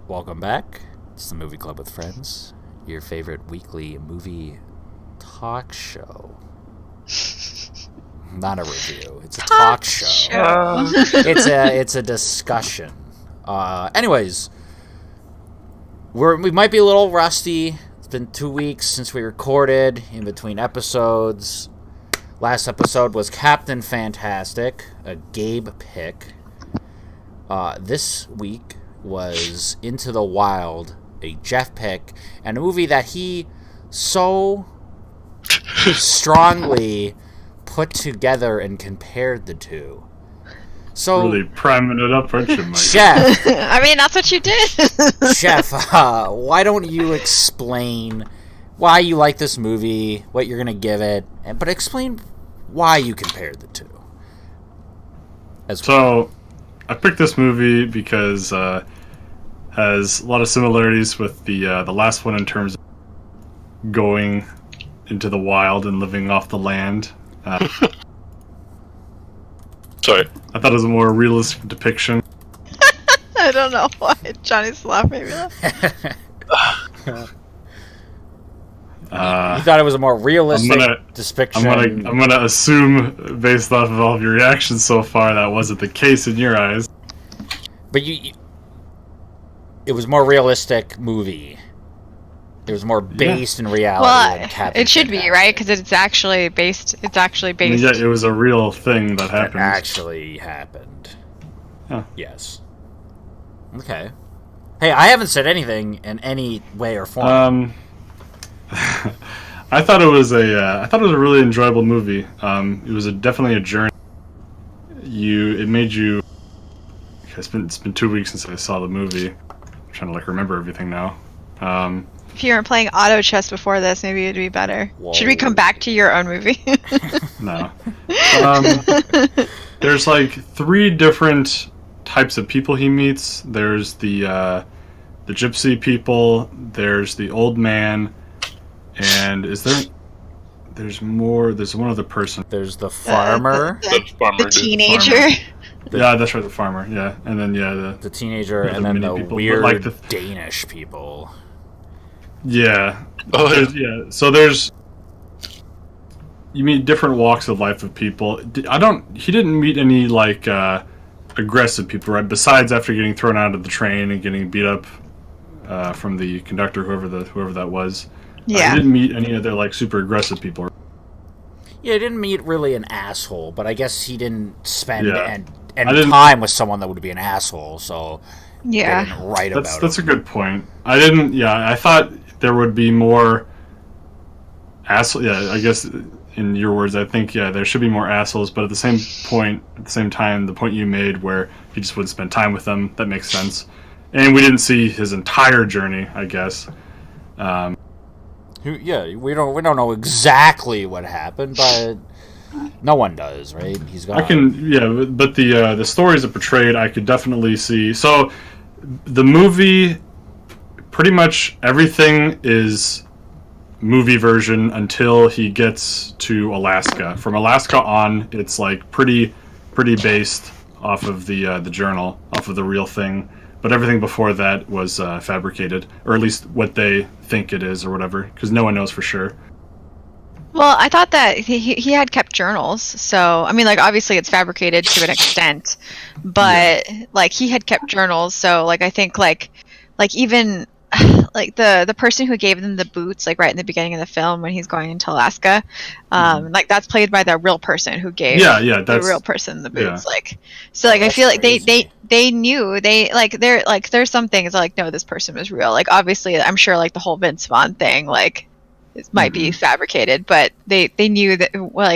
Welcome back. It's the Movie Club with Friends, your favorite weekly movie talk show. Not a review. It's a talk show. It's a discussion. Anyways, we might be a little rusty. It's been 2 weeks since we recorded in between episodes. Last episode was Captain Fantastic, a Gabe pick. This week was Into the Wild, a Jeff pick, and a movie that he so strongly put together and compared the two. So really priming it up, aren't you, Mike? Chef, I mean, that's what you did. Chef, why don't you explain why you like this movie, what you're going to give it, but explain why you compared the two. So, I picked this movie because has a lot of similarities with the last one in terms of going into the wild and living off the land. Sorry. I thought it was a more realistic depiction. I don't know why Johnny's laughing. You thought it was a more realistic depiction. I'm gonna assume, based off of all of your reactions so far, that wasn't the case in your eyes. But it was more realistic movie. It was more based in reality. Well, Captain it should Fantastic. be, right? Because it's actually based. It's actually based. Yeah, it was a real thing that It happened. actually happened. Huh. Yes. Okay. Hey, I haven't said anything in any way or form. I thought it was a really enjoyable movie. It was definitely a journey. It made you. It's been 2 weeks since I saw the movie. I'm trying to remember everything now. If you weren't playing auto chess before this, maybe it'd be better. Whoa. Should we come back to your own movie? No. There's 3 different types of people he meets. There's the gypsy people. There's the old man, and there's more. There's one other person. There's the farmer. The teenager. Yeah, that's right, the farmer. Yeah, and then The teenager, Yeah, and the then mini the people, but, weird Danish people. yeah. Oh, So you meet different walks of life of people. He didn't meet any aggressive people, right? Besides after getting thrown out of the train and getting beat up from the conductor, whoever that was. Yeah. He didn't meet any other super aggressive people. Yeah, he didn't meet really an asshole, but I guess he didn't spend Yeah. any time with someone that would be an asshole, so they Yeah. didn't write about That's a him. good point. I thought there would be more asshole. Yeah, I guess in your words, I think there should be more assholes, but at the same time, the point you made where he just wouldn't spend time with them, that makes sense. And we didn't see his entire journey, I guess. We don't know exactly what happened, but no one does, right? He's gone. But the stories that portrayed, I could definitely see. So the movie, pretty much everything is movie version until he gets to Alaska. From Alaska on, it's pretty based off of the journal, off of the real thing. But everything before that was fabricated, or at least what they think it is, or whatever, because no one knows for sure. Well, I thought that he had kept journals, so I mean, obviously it's fabricated to an extent, but he had kept journals, so I think even the person who gave them the boots, right in the beginning of the film when he's going into Alaska, that's played by the real person who gave the real person the boots. Oh, I feel like crazy. they knew there's some things no, this person was real. Obviously, I'm sure the whole Vince Vaughn thing it might be fabricated, but they knew that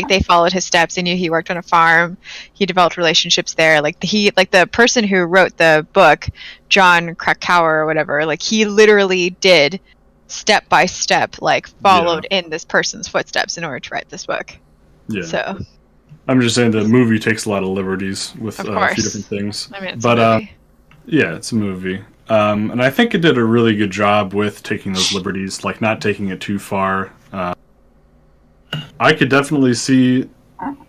they followed his steps. They knew he worked on a farm. He developed relationships there. The person who wrote the book, John Krakauer or whatever, he literally did step by step, followed in this person's footsteps in order to write this book. Yeah. So I'm just saying the movie takes a lot of liberties with Of a course. few different things. I mean, it's a movie. Yeah, it's a movie. And I think it did a really good job with taking those liberties, not taking it too far. I could definitely see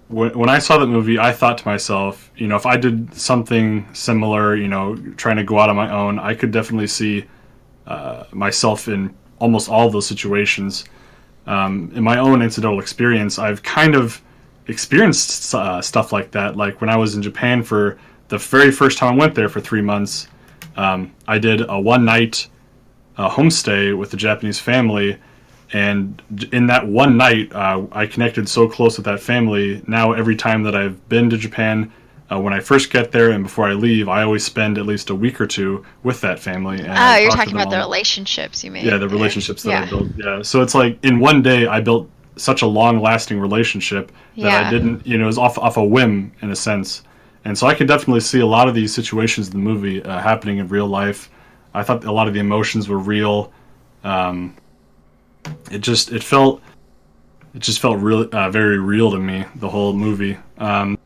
when I saw that movie, I thought to myself, if I did something similar, trying to go out on my own, I could definitely see myself in almost all of those situations. In my own incidental experience, I've kind of experienced stuff like that. Like when I was in Japan for the very first time I went there for 3 months, I did a one-night homestay with a Japanese family. And in that one night, I connected so close with that family. Now, every time that I've been to Japan, when I first get there and before I leave, I always spend at least a week or two with that family. And you're talking about the relationships you made. Yeah, the relationships that I built. Yeah, so it's like in one day, I built such a long-lasting relationship that I didn't, it was off a whim in a sense. And so I can definitely see a lot of these situations in the movie happening in real life. I thought a lot of the emotions were real. It just felt really very real to me, the whole movie. A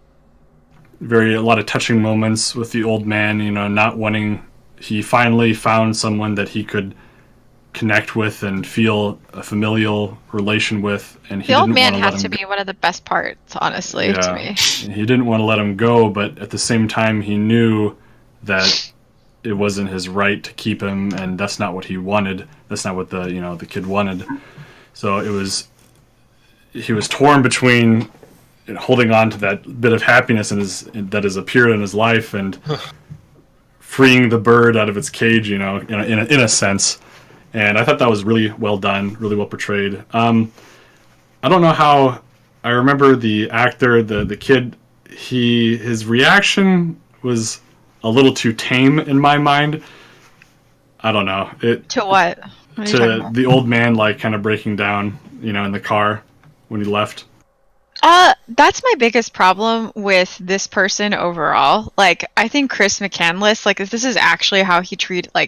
lot of touching moments with the old man, not wanting. He finally found someone that he could connect with and feel a familial relation with, and the old man has to be one of the best parts, honestly, to me. He didn't want to let him go, but at the same time, he knew that it wasn't his right to keep him, and that's not what he wanted. That's not what the kid wanted. So he was torn between holding on to that bit of happiness that has appeared in his life and freeing the bird out of its cage, in a sense. And I thought that was really well done, really well portrayed. I don't know how. I remember the actor, the kid. His reaction was a little too tame in my mind. I don't know. To what? To the old man, like, kind of breaking down, in the car when he left. That's my biggest problem with this person overall. Like, I think Chris McCandless, like, if this is actually how he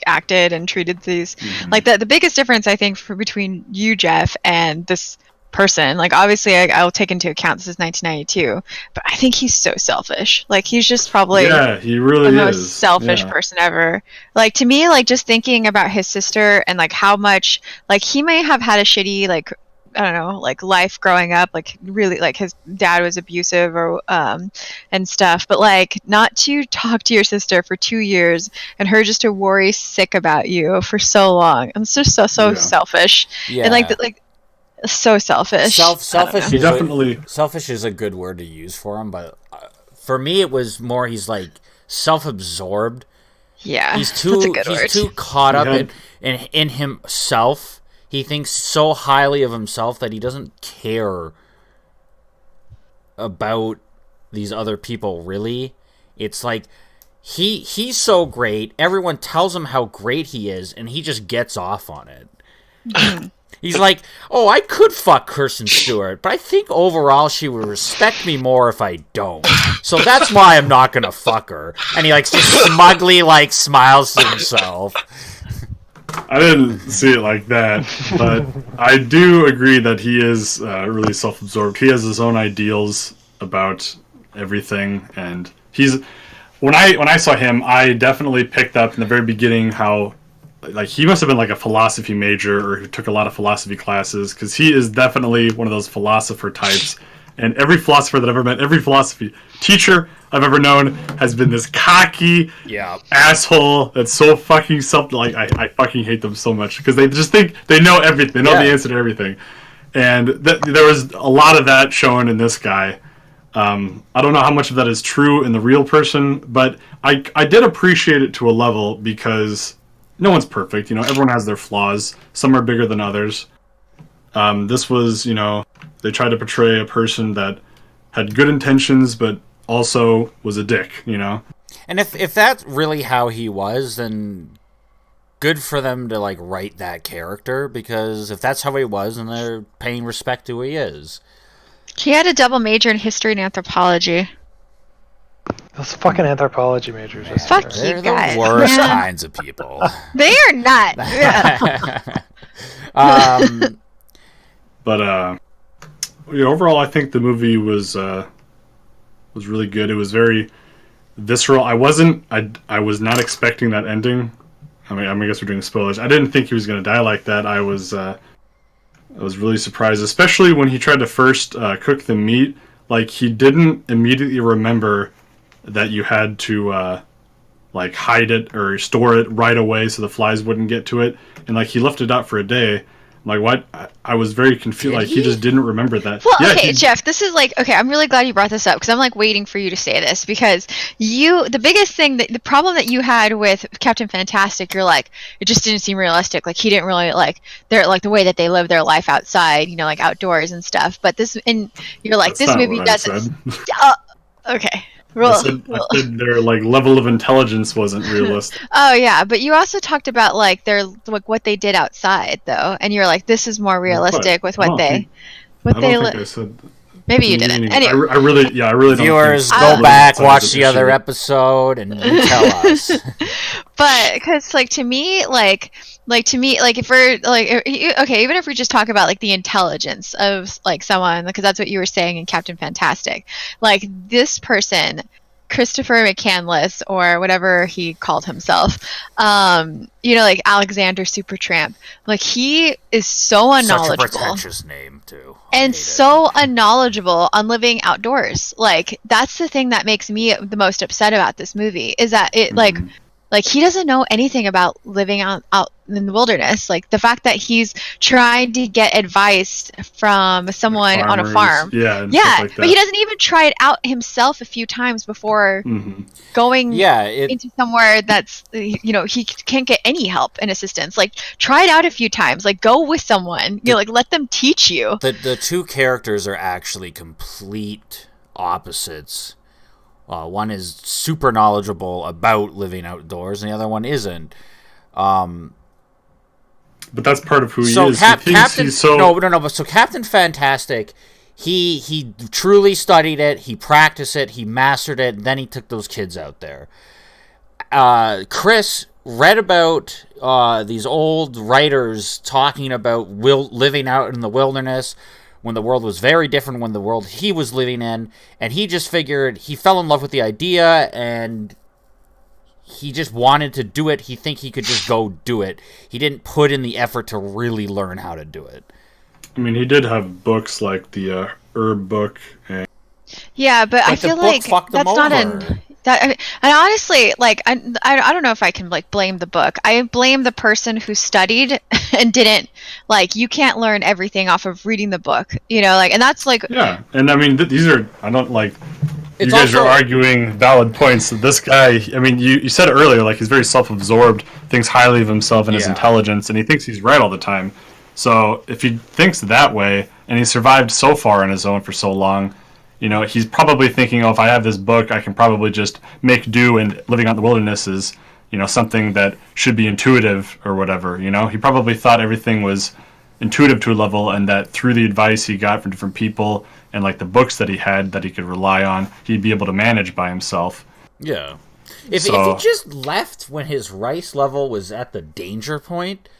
acted and treated these, like, the biggest difference, I think, between you, Jeff, and this person, like, obviously I'll take into account this is 1992, but I think he's so selfish. Like, he's just probably he really the most selfish person ever. Like, to me, like, just thinking about his sister and like how much, like, he may have had a shitty, like, I don't know, like, life growing up, like, really, like, his dad was abusive or and stuff, but like, not to talk to your sister for 2 years and her just to worry sick about you for so long. And it's just so selfish. And like so selfish. Selfish. Definitely. Selfish is a good word to use for him, but for me, it was more he's like self-absorbed. Yeah, he's too caught up in himself. He thinks so highly of himself that he doesn't care about these other people. Really, it's like he's so great. Everyone tells him how great he is, and he just gets off on it. He's like, oh, I could fuck Kirsten Stewart, but I think overall she would respect me more if I don't. So that's why I'm not gonna fuck her. And he like just smugly like smiles to himself. I didn't see it like that, but I do agree that he is really self-absorbed. He has his own ideals about everything, and when I saw him, I definitely picked up in the very beginning how, like, he must have been like a philosophy major or who took a lot of philosophy classes, because he is definitely one of those philosopher types. And every philosopher that I've ever met, every philosophy teacher I've ever known has been this cocky asshole that's so fucking I fucking hate them so much because they just think they know everything. They know the answer to everything. And there was a lot of that shown in this guy. I don't know how much of that is true in the real person, but I did appreciate it to a level because no one's perfect. Everyone has their flaws. Some are bigger than others. This was, they tried to portray a person that had good intentions, but also was a dick, And if that's really how he was, then good for them to, like, write that character, because if that's how he was, then they're paying respect to who he is. He had a double major in history and anthropology. Those fucking anthropology majors. Fuck you They're guys. the worst kinds of people. They are not. But overall, I think the movie was really good. It was very visceral. I was not expecting that ending. I guess we're doing spoilers. I didn't think he was going to die like that. I was really surprised, especially when he tried to first cook the meat. like he didn't immediately remember that you had to like hide it or store it right away so the flies wouldn't get to it, and like he left it out for a day. I'm like, what? I was very confused. Like he just didn't remember that. Well, yeah, okay, Jeff, this is like, okay, I'm really glad you brought this up because I'm like waiting for you to say this because the biggest thing, the problem that you had with Captain Fantastic, you're like, it just didn't seem realistic. Like he didn't really like the way that they live their life outside, like outdoors and stuff. But and you're like, That's this movie not what doesn't. I Okay. said their like level of intelligence wasn't realistic. Oh yeah, but you also talked about like their what they did outside though, and you're like, this is more realistic with what they. I don't think I said. Maybe you didn't. Anyway. I really don't. Viewers, think go back, watch the other episode, and you tell us. But because to me, if we're okay, even if we just talk about like the intelligence of like someone, because that's what you were saying in Captain Fantastic, like this person, Christopher McCandless or whatever he called himself, like Alexander Supertramp, like he is so unknowledgeable. Such a pretentious name too. And so unknowledgeable on living outdoors. Like that's the thing that makes me the most upset about this movie is that it like he doesn't know anything about living out in the wilderness. Like the fact that he's trying to get advice from someone on a farm. Yeah. But he doesn't even try it out himself a few times before going into somewhere that's, he can't get any help and assistance. Like try it out a few times. Like go with someone. Like let them teach you. The two characters are actually complete opposites. One is super knowledgeable about living outdoors, and the other one isn't. But that's part of who he is. Captain, So Captain Fantastic, he truly studied it. He practiced it. He mastered it. And then he took those kids out there. Chris read about these old writers talking about living out in the wilderness, when the world was very different when the world he was living in, and he just figured he fell in love with the idea and he just wanted to do it. He think he could just go do it. He didn't put in the effort to really learn how to do it. I mean, he did have books like the herb book. And but I feel like that's not and honestly, like I don't know if I can like blame the book. I blame the person who studied and didn't you can't learn everything off of reading the book, and that's like and I mean these are you guys are arguing valid points. This guy, I mean, you said it earlier, like he's very self-absorbed, thinks highly of himself and his intelligence, and he thinks he's right all the time. So if he thinks that way and he survived so far on his own for so long, he's probably thinking, if I have this book, I can probably just make do, and living out in the wilderness is, something that should be intuitive or whatever, He probably thought everything was intuitive to a level, and that through the advice he got from different people and, like, the books that he had that he could rely on, he'd be able to manage by himself. Yeah. If he just left when his rice level was at the danger point,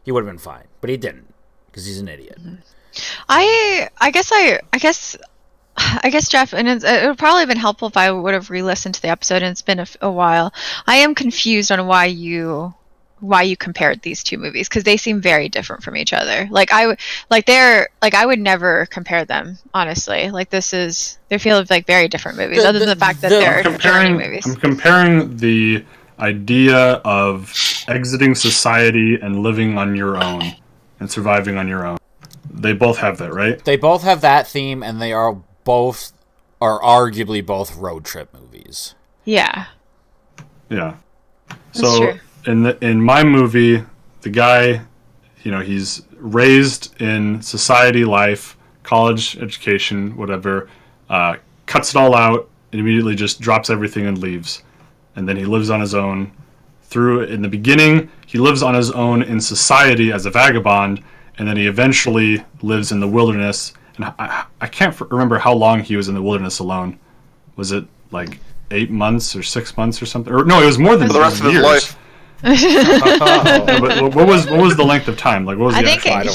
he would have been fine. But he didn't, because he's an idiot. I guess, Jeff, and it would probably have been helpful if I would have re-listened to the episode, and it's been a while. I am confused on why you compared these two movies, because they seem very different from each other. I would never compare them, honestly. They feel like very different movies, other than the fact that they're journey movies. I'm comparing the idea of exiting society and living on your own and surviving on your own. They both have that, right? They both have that theme, and they are arguably both road trip movies. Yeah. Yeah. That's so true. In my movie, the guy, he's raised in society life, college education, whatever, cuts it all out and immediately just drops everything and leaves. And then he lives on his own. In the beginning, he lives on his own in society as a vagabond, and then he eventually lives in the wilderness. And I can't remember how long he was in the wilderness alone. Was it like 8 months or 6 months or something? Or no, it was more than the rest of his years. life. But what was the length of time? Like, what was I the think actual?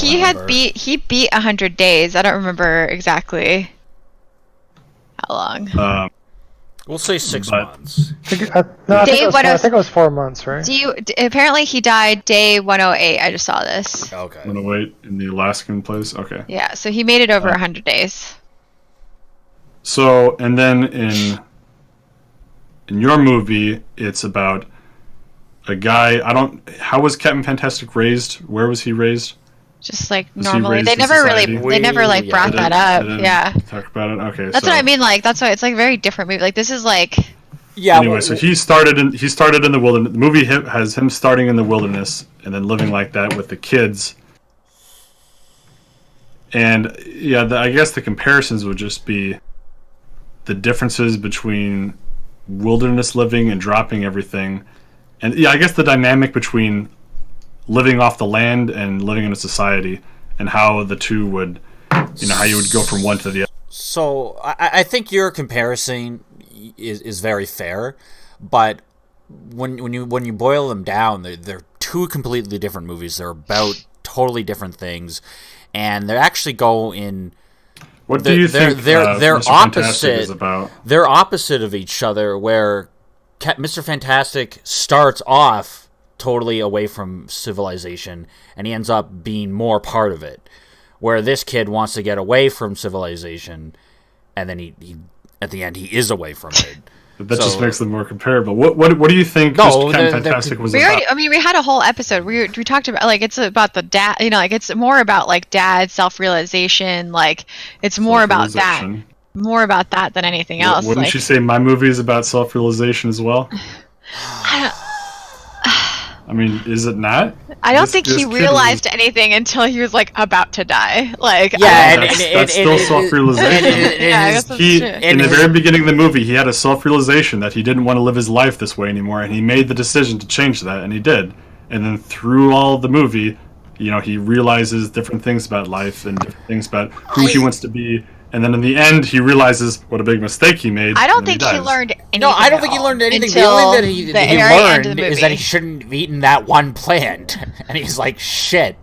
he beat 100 days. I don't remember exactly how long. We'll say 6 months. I think it was 4 months, right? Apparently he died day 108. I just saw this. Okay. 108 in the Alaskan place. Okay. Yeah, so he made it over 100 days. So, and then in your movie, it's about a guy. How was Captain Fantastic raised? Where was he raised? Just like normally, they never like brought that up. Yeah, talk about it. Okay, that's what I mean. Like that's why it's like a very different movie. Like this is like. Yeah. Anyway, so he started in the wilderness. The movie has him starting in the wilderness and then living like that with the kids. And yeah, I guess the comparisons would just be the differences between wilderness living and dropping everything, and yeah, I guess the dynamic between living off the land and living in a society, and how the two would, how you would go from one to the other. So I think your comparison is very fair, but when you boil them down, they're two completely different movies. They're about totally different things, and they actually go in. What do you think they're Mr. opposite Fantastic is about? They're opposite of each other, where Mr. Fantastic starts off totally away from civilization, and he ends up being more part of it. Where this kid wants to get away from civilization, and then he at the end he is away from it. That just makes them more comparable. What do you think Captain Fantastic was about? We had a whole episode. We talked about like it's about the dad. Like it's more about like dad self-realization. Like it's more about that. More about that than anything else. Wouldn't you say my movie is about self-realization as well? I mean, is it not? I don't think he realized anything until he was like about to die. Like, that's still self-realization. In the very beginning of the movie, he had a self-realization that he didn't want to live his life this way anymore, and he made the decision to change that, and he did. And then through all the movie, he realizes different things about life and different things about who he wants to be. And then in the end, he realizes what a big mistake he made. I don't think he learned anything. No, I don't think he learned anything. The only thing he learned is that he shouldn't have eaten that one plant. And he's like, shit.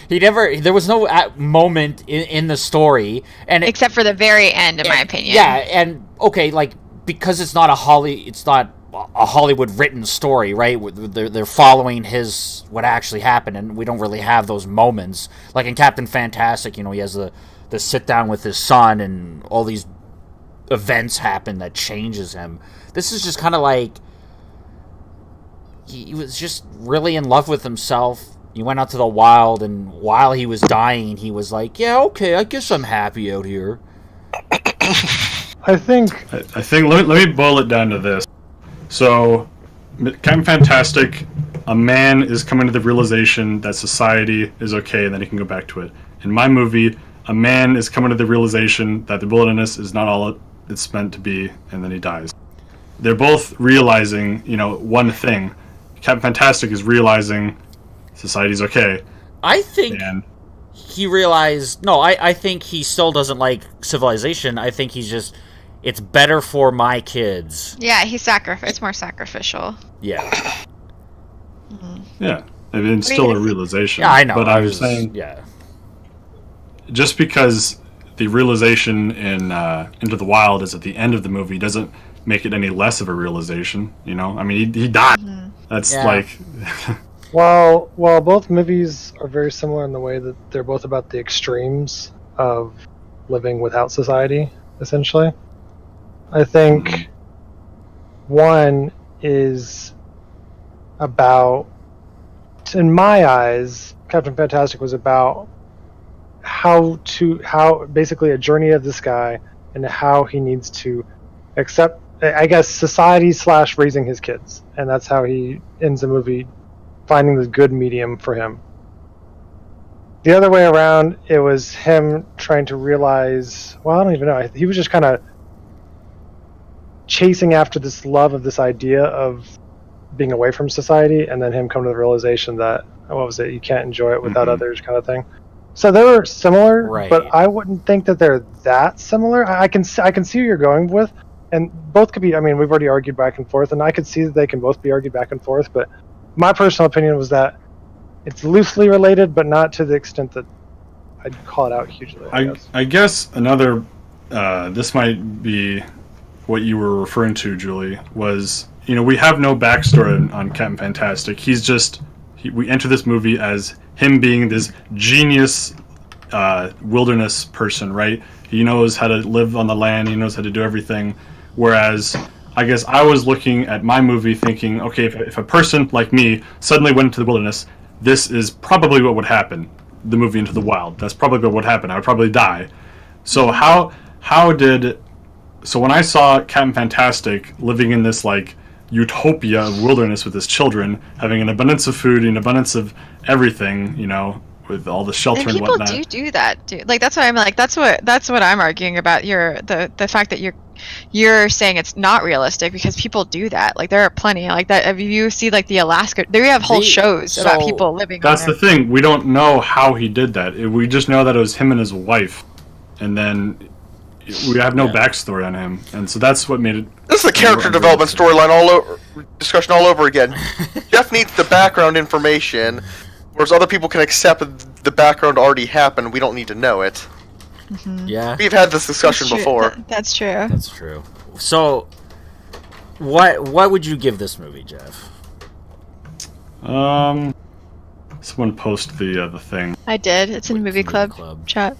There was no moment in the story. Except for the very end, in my opinion. Yeah, and okay, like, because it's not a Hollywood written story, right? They're following what actually happened, and we don't really have those moments. Like in Captain Fantastic, he has the sit down with his son, and all these events happen that changes him. This is just kind of like he was just really in love with himself. He went out to the wild, and while he was dying, he was like, "Yeah, okay, I guess I'm happy out here." I think. Let me boil it down to this. So, Captain Fantastic, a man is coming to the realization that society is okay, and then he can go back to it. In my movie, a man is coming to the realization that the wilderness is not all it's meant to be, and then he dies. They're both realizing, one thing. Captain Fantastic is realizing society's okay. I think he realized... No, I think he still doesn't like civilization. I think he's just... It's better for my kids. Yeah, it's more sacrificial. Yeah. Mm-hmm. Yeah. I mean, it's still a realization. Yeah, I know. But I was saying... Yeah. Just because the realization in Into the Wild is at the end of the movie doesn't make it any less of a realization, I mean, he died. Mm-hmm. That's like... While both movies are very similar in the way that they're both about the extremes of living without society, essentially, I think one is about, in my eyes, Captain Fantastic was about how basically a journey of this guy and how he needs to accept, I guess, society / raising his kids, and that's how he ends the movie, finding the good medium for him. The other way around, it was him trying to realize, well, I don't even know, he was just kind of chasing after this love of this idea of being away from society, and then him coming to the realization that, you can't enjoy it without others, kind of thing. So they were similar, right. But I wouldn't think that they're that similar. I can see what you're going with, and both could be. I mean, we've already argued back and forth, and I could see that they can both be argued back and forth. But my personal opinion was that it's loosely related, but not to the extent that I'd call it out hugely. I guess another. This might be what you were referring to, Julie. Was we have no backstory on Captain Fantastic. He's just. We enter this movie as him being this genius wilderness person, right? He knows how to live on the land. He knows how to do everything. Whereas, I guess I was looking at my movie thinking, okay, if a person like me suddenly went into the wilderness, this is probably what would happen. The movie Into the Wild. That's probably what would happen. I would probably die. So so when I saw Captain Fantastic living in this like utopia of wilderness with his children, having an abundance of food, an abundance of everything, with all the shelter and whatnot. People do that, dude. Like that's why I'm like that's what I'm arguing about. The fact that you're saying it's not realistic because people do that. Like there are plenty like that. If you see like the Alaska, there we have whole shows about people living. That's the thing. We don't know how he did that. We just know that it was him and his wife, and then we have no backstory on him, and so that's what made it. This is a character development storyline discussion all over again. Jeff needs the background information, whereas other people can accept the background already happened. We don't need to know it. Mm-hmm. Yeah, we've had this discussion before. That's true. That's true. So, what would you give this movie, Jeff? Someone post the thing. I did. It's in the movie club chat.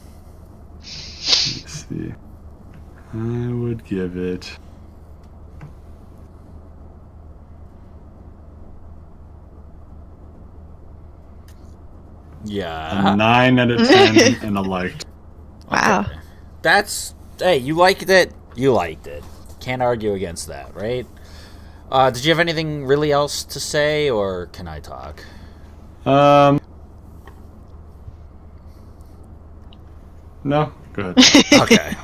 Let's see. I would give it. Yeah. A 9 out of 10 and a liked. Wow. Okay. Hey, you liked it. You liked it. Can't argue against that, right? Did you have anything really else to say, or can I talk? No, go ahead. Okay.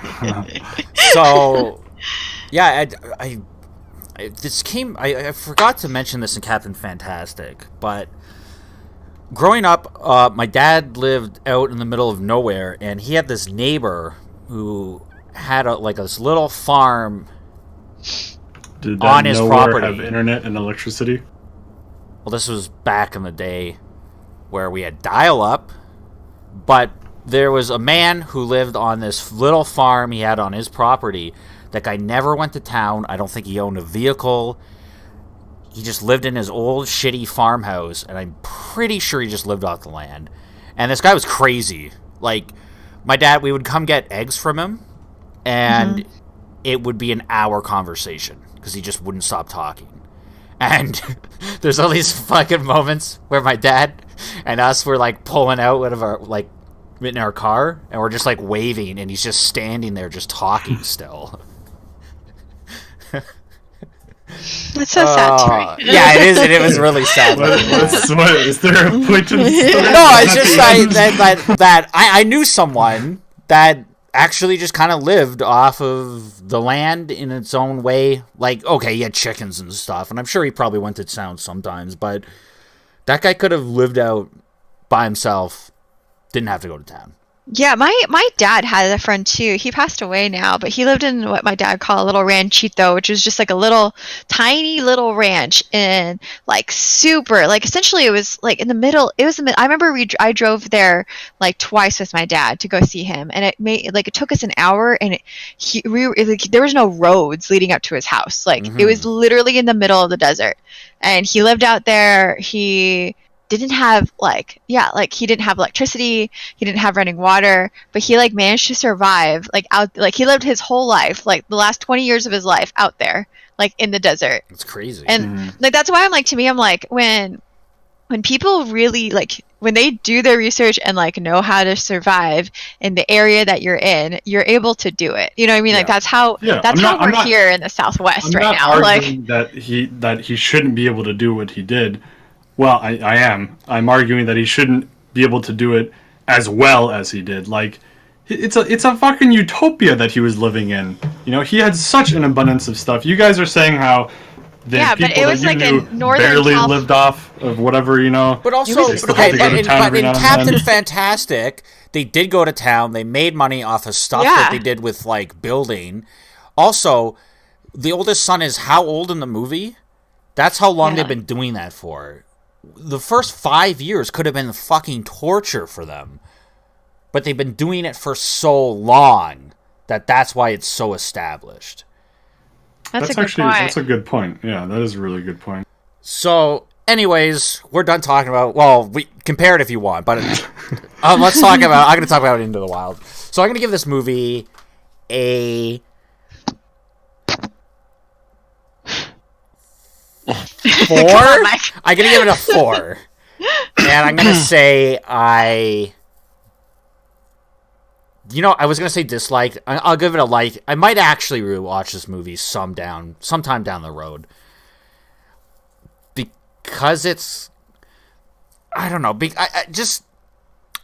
So, yeah, I forgot to mention this in Captain Fantastic, but growing up, my dad lived out in the middle of nowhere, and he had this neighbor who had this little farm Did on his property. Have internet and electricity? Well, this was back in the day where we had dial-up, but there was a man who lived on this little farm he had on his property. That guy never went to town. I don't think he owned a vehicle. He just lived in his old shitty farmhouse, and I'm pretty sure he just lived off the land. And this guy was crazy. Like, my dad, we would come get eggs from him, and it would be an hour conversation because he just wouldn't stop talking. And there's all these fucking moments where my dad and us were like pulling out of our in our car, and we're just like waving, and he's just standing there just talking still. That's so sad to me. Yeah, it is, and it was really sad. What is there a point to the story? No, it's just that I knew someone that actually just kind of lived off of the land in its own way. Like, okay, he had chickens and stuff, and I'm sure he probably went to town sometimes, but that guy could have lived out by himself, didn't have to go to town. Yeah, my dad had a friend too. He passed away now, but he lived in what my dad called a little ranchito, which was just like a little tiny little ranch in like super like essentially it was like in the middle. I remember I drove there like twice with my dad to go see him, and it took us an hour, and there was no roads leading up to his house. Like it was literally in the middle of the desert, and he lived out there. He didn't have he didn't have electricity, he didn't have running water, but he managed to survive he lived his whole life, the last 20 years of his life out there in the desert. It's crazy. And that's why I'm when people really when they do their research and know how to survive in the area that you're in, you're able to do it. You know what I mean? Yeah. That's how we're here in the Southwest right now. That he shouldn't be able to do what he did. Well, I am. I'm arguing that he shouldn't be able to do it as well as he did. It's a fucking utopia that he was living in. He had such an abundance of stuff. You guys are saying how the people but it was that you knew barely lived off of whatever, But also, but in Captain Fantastic, they did go to town. They made money off of stuff that they did with building. Also, the oldest son is how old in the movie? That's how long they've been doing that for. The first 5 years could have been fucking torture for them. But they've been doing it for so long that's why it's so established. That's a good point. That's a good point. Yeah, that is a really good point. So, anyways, we're done talking about. Well, we compare it if you want, but let's talk about. I'm going to talk about Into the Wild. So I'm going to give this movie a 4. I'm going to give it a 4, and I'm going to say I was going to say disliked. I'll give it a like. I might actually rewatch this movie sometime down the road. Because it's... I don't know.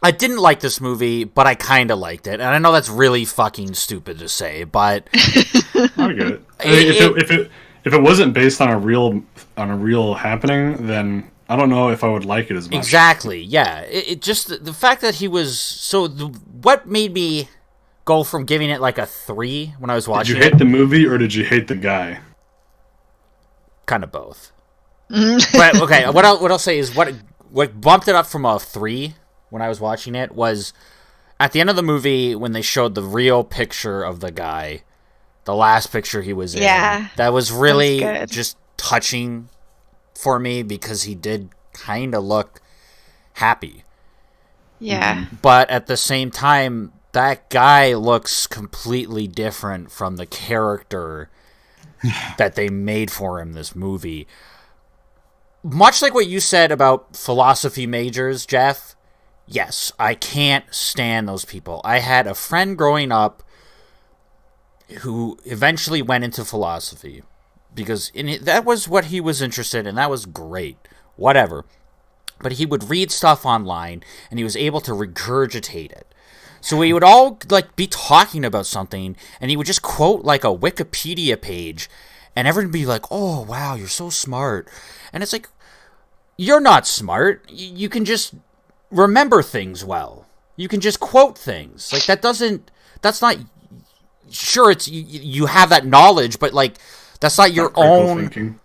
I didn't like this movie, but I kind of liked it. And I know that's really fucking stupid to say, but... I get it. I mean, if it wasn't based on a real happening, then I don't know if I would like it as much. Exactly, yeah. It just... The fact that he was... So, what made me go from giving it like a 3 when I was watching it... Did you hate the movie, or did you hate the guy? Kind of both. But, okay, what I'll say is what bumped it up from a 3 when I was watching it was at the end of the movie when they showed the real picture of the guy, the last picture he was in. That was really just touching for me because he did kind of look happy. Yeah. But at the same time, that guy looks completely different from the character that they made for him this movie. Much like what you said about philosophy majors, Jeff, yes, I can't stand those people. I had a friend growing up who eventually went into philosophy because that was what he was interested in. That was great. Whatever. But he would read stuff online and he was able to regurgitate it. So we would all be talking about something and he would just quote like a Wikipedia page and everyone would be like, "Oh, wow, you're so smart." And it's like, you're not smart. You can just remember things well. You can just quote things. Like, that's not, sure, it's, you have that knowledge, but, like, that's not your own thinking.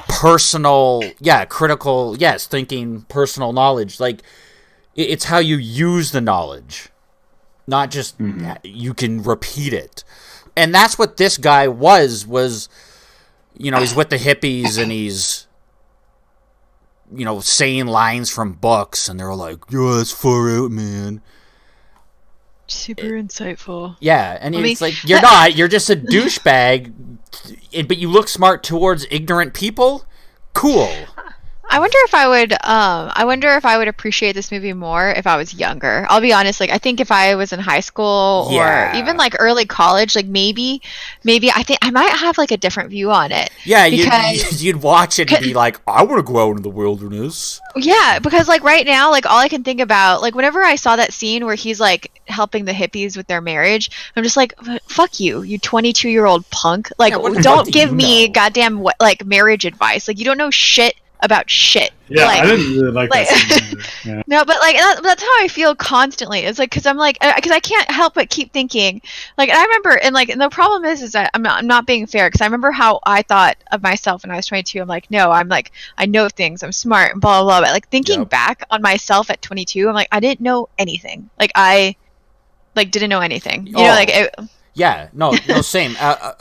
Personal, critical, thinking, personal knowledge. Like, it's how you use the knowledge. Not just, you can repeat it. And that's what this guy was, he's with the hippies and he's, saying lines from books, and they're like, "Yo, that's far out, man." Super insightful. Yeah, and it's like, you're not. You're just a douchebag, but you look smart towards ignorant people? Cool. I wonder if I would appreciate this movie more if I was younger. I'll be honest, I think if I was in high school or even early college, maybe I think I might have a different view on it. Yeah, you'd watch it and be like, "I want to go out in the wilderness." Yeah, because right now, all I can think about, whenever I saw that scene where he's helping the hippies with their marriage, I'm just like, "Fuck you, you 22-year-old punk! Don't give me goddamn marriage advice. You don't know shit about shit." Yeah, I didn't really like that scene either. Yeah. No, but that's how I feel constantly. It's because I'm because I can't help but keep thinking and I remember and the problem is that I'm not being fair because I remember how I thought of myself when I was 22. I'm no, I know things, I'm smart and blah blah blah. But thinking back on myself at 22, I'm I didn't know anything. I didn't know anything. You know, yeah, no, same.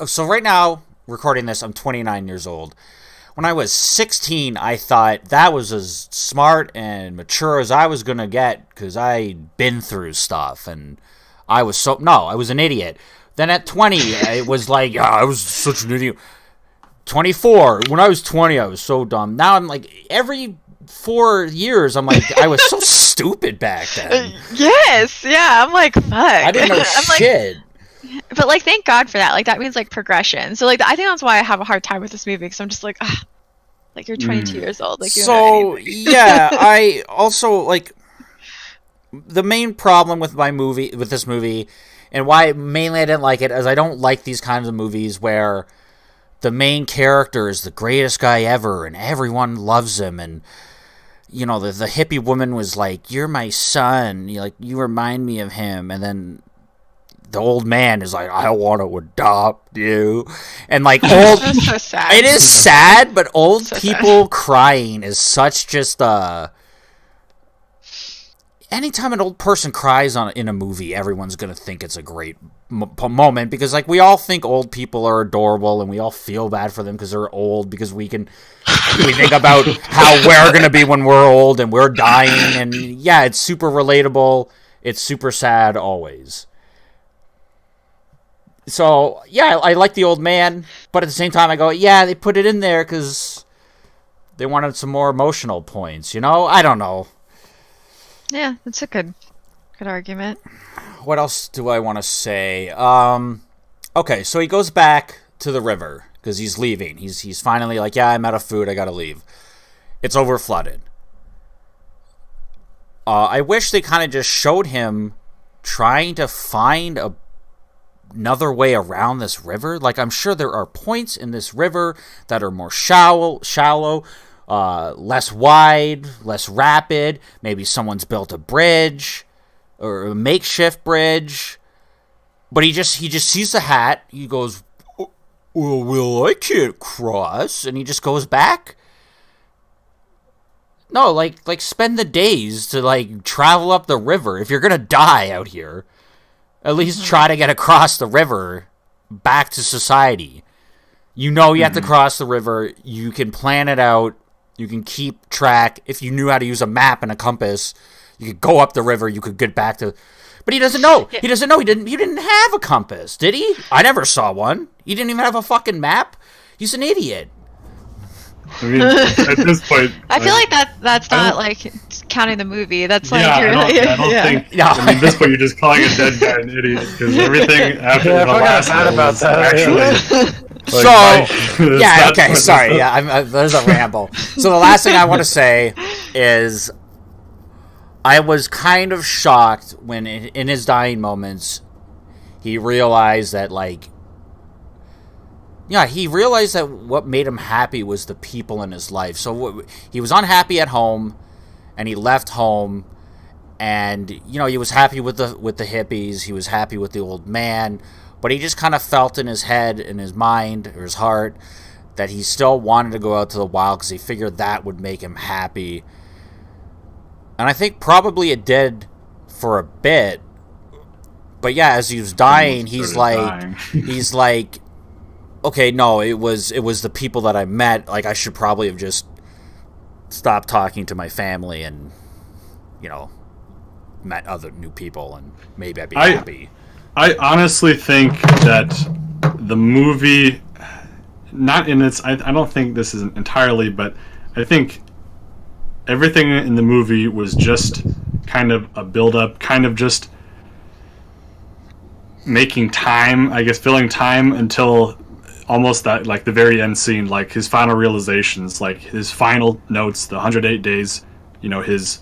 So right now, recording this, I'm 29 years old. When I was 16, I thought that was as smart and mature as I was going to get because I'd been through stuff and I was an idiot. Then at 20, it was I was such an idiot. 24, when I was 20, I was so dumb. Now I'm every 4 years, I'm I was so stupid back then. Yes, yeah, I'm fuck. I didn't know shit. But thank God for that. That means progression. So I think that's why I have a hard time with this movie because I'm just you're 22 years old. You don't know anything. Yeah, I also the main problem with this movie, and why mainly I didn't like it, is I don't like these kinds of movies where the main character is the greatest guy ever and everyone loves him, and the hippie woman was like, "You're my son. You remind me of him," and then the old man is like, "I want to adopt you," and old. That's so sad. It is sad, but old people crying is such just anytime an old person cries in a movie, everyone's going to think it's a great moment because, like, we all think old people are adorable and we all feel bad for them because they're old because we think about how we're going to be when we're old and we're dying. And, yeah, it's super relatable. It's super sad always. So, yeah, I like the old man, but at the same time I go, yeah, they put it in there because they wanted some more emotional points, you know? I don't know. Yeah, that's a good argument. What else do I want to say? Okay, so he goes back to the river because he's leaving. He's finally like, yeah, I'm out of food. I gotta leave. It's over flooded. I wish they kind of just showed him trying to find another way around this river. Like, I'm sure there are points in this river that are more shallow, less wide, less rapid. Maybe someone's built a bridge or a makeshift bridge. But he just sees the hat. He goes, well, I can't cross. And he just goes back. No, like spend the days to, like, travel up the river. If you're going to die out here, at least try to get across the river back to society. You know you have to cross the river. You can plan it out. You can keep track. If you knew how to use a map and a compass, you could go up the river. You could get back to... But he doesn't know. He doesn't know. He didn't have a compass, did he? I never saw one. He didn't even have a fucking map. He's an idiot. I mean, at this point... I feel like that's not, like, counting the movie. That's like... I don't think... No. I mean, at this point, you're just calling a dead guy an idiot, because everything after the I last forgot about was that. actually... Sorry. Yeah, there's a ramble. So the last thing I want to say is I was kind of shocked when in his dying moments he realized that, like, he realized that what made him happy was the people in his life. So he was unhappy at home, and he left home, and, you know, he was happy with the hippies. He was happy with the old man, but he just kind of felt in his head, in his mind, or his heart, that he still wanted to go out to the wild because he figured that would make him happy. And I think probably it did for a bit. But yeah, as he was dying, he's like, okay, no, it was the people that I met. Like, I should probably have just stopped talking to my family and, you know, met other new people, and maybe I'd be happy. I honestly think that the movie, not in its... I don't think this is entirely, but I think everything in the movie was just kind of a build-up, kind of just making time, I guess, filling time until almost that, like, the very end scene, like his final realizations, like his final notes, the 108 days, you know, his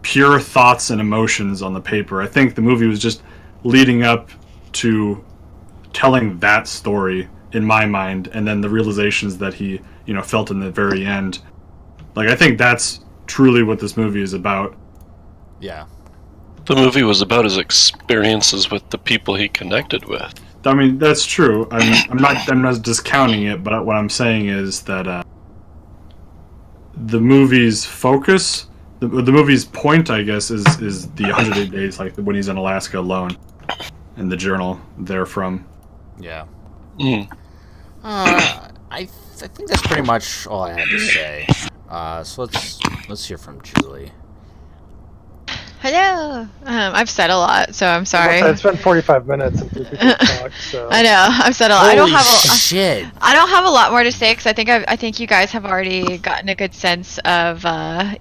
pure thoughts and emotions on the paper. I think the movie was just leading up to telling that story in my mind, and then the realizations that he, you know, felt in the very end. Like, I think that's truly what this movie is about. Yeah. The movie was about his experiences with the people he connected with. I mean, that's true. I'm not discounting it, but what I'm saying is that the movie's focus, the movie's point, I guess, is the 108 days, like when he's in Alaska alone, and the journal therefrom. Yeah. I think that's pretty much all I had to say. So let's hear from Julie. Hello. I've said a lot, so I'm sorry. It's been 45 minutes since we talked, so... I know. I've said a lot. Shit. I don't have a lot more to say because I think you guys have already gotten a good sense of